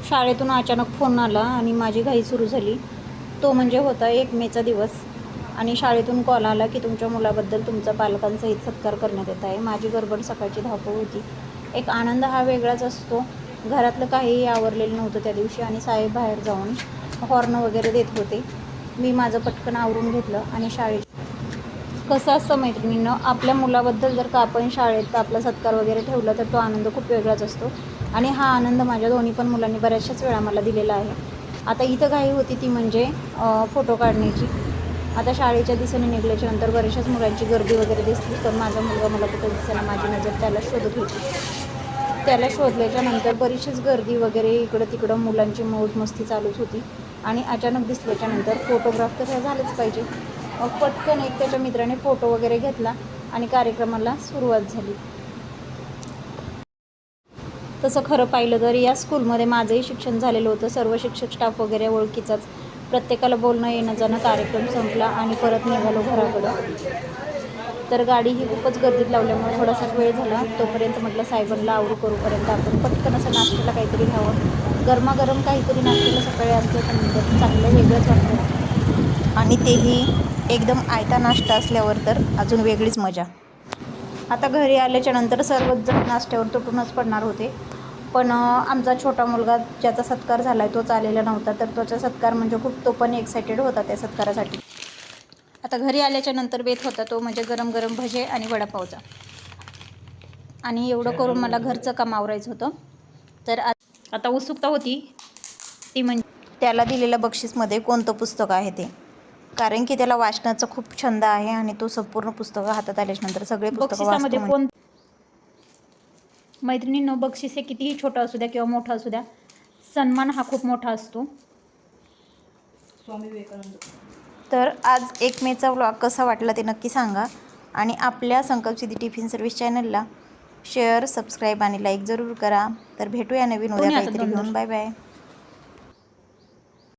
शाळेतून अचानक फोन आला आणि माझी घाई सुरू झाली. तो म्हणजे होता 1 मेचा दिवस आणि शाळेतून कॉल आला की तुमच्या मुलाबद्दल तुमचा पालकांसहित सत्कार करण्यात येत आहे. माझी गडबड, सकाळची धावपळ होती. एक आनंद हा वेगळाच असतो. घरातलं काहीही आवरलेलं नव्हतं त्या दिवशी आणि साहेब बाहेर जाऊन हॉर्न वगैरे देत होते. मी माझं पटकन आवरून घेतलं आणि शाळेत कसं असतं मैत्रिणींनो, आपल्या मुलाबद्दल जर का आपण शाळेत आपला सत्कार वगैरे ठेवला तर तो आनंद खूप वेगळाच असतो आणि हा आनंद माझ्या दोन्ही पण मुलांनी बऱ्याचशाच वेळा मला दिलेला आहे. आता इथं घाई होती ती म्हणजे फोटो काढण्याची. आता शाळेच्या दिशेने निघाल्याच्यानंतर बऱ्याचशाच मुलांची गर्दी वगैरे दिसली, पण माझा मुलगा मला कुठं दिसेना. माझी नजर त्याला शोधत होती. त्याला शोधल्याच्यानंतर बरीचशीच गर्दी वगैरे इकडं तिकडं मुलांची मौज मस्ती चालूच होती आणि अचानक दिसल्याच्यानंतर फोटोग्राफ तर झालंच पाहिजे. मग पटकन एक त्याच्या मित्राने फोटो वगैरे घेतला आणि कार्यक्रमाला सुरुवात झाली. तसं खरं पाहिलं तर या स्कूलमध्ये माझंही शिक्षण झालेलं होतं. सर्व शिक्षक स्टाफ वगैरे ओळखीचाच. प्रत्येकाला बोलणं येणं जाणं. कार्यक्रम संपला आणि परत निघालो घराकडं. तर गाडी ही खूपच गर्दीत लावल्यामुळे थोडासा वेळ झाला. तोपर्यंत म्हटलं साहेबांना आवरू करूपर्यंत आपण पटकन असं नाश्त्याला काहीतरी घ्यावं. गरमागरम काहीतरी नाश्त्याला सकाळी असल्याच्यानंतर चांगलं वेगळंच वाटतं आणि तेही एकदम आयता नाश्ता असल्यावर तर अजून वेगळीच मजा. आता घरी आल्याच्यानंतर सर्वच जण नाश्त्यावर तुटूनच पडणार होते, पण आमचा छोटा मुलगा ज्याचा सत्कार झाला आहे तोच आलेला नव्हता. तर त्याचा सत्कार म्हणजे खूप तो पण एक्सायटेड होता त्या सत्कारासाठी. आता घरी आल्याच्यानंतर बेत होता तो म्हणजे गरम गरम भजे आणि वडापावचा. आणि एवढं करून मला घरचं काम आवरायचं होतं. तर आता उत्सुकता होती ती म्हणजे त्याला दिलेल्या बक्षीसमध्ये कोणतं पुस्तक आहे ते. कारण की त्याला वाचनाचा खूप छंद आहे आणि तो संपूर्ण पुस्तकं हातात आल्याच्यानंतर सगळे पुस्तकं वाचतो. मैत्रिणींनो, बक्षीस हे कितीही छोटं असू द्या किंवा मोठं असू द्या, सन्मान हा खूप मोठा असतो. स्वामी विवेकानंद. तर आज 1 मेचा व्लॉग कसा वाटला ते नक्की सांगा आणि आपल्या संकल्पसिद्धी टिफिन सर्व्हिस चॅनलला शेअर, सबस्क्राईब आणि लाईक जरूर करा. तर भेटूया नवीन उद्या काहीतरी घेऊन. Bye bye.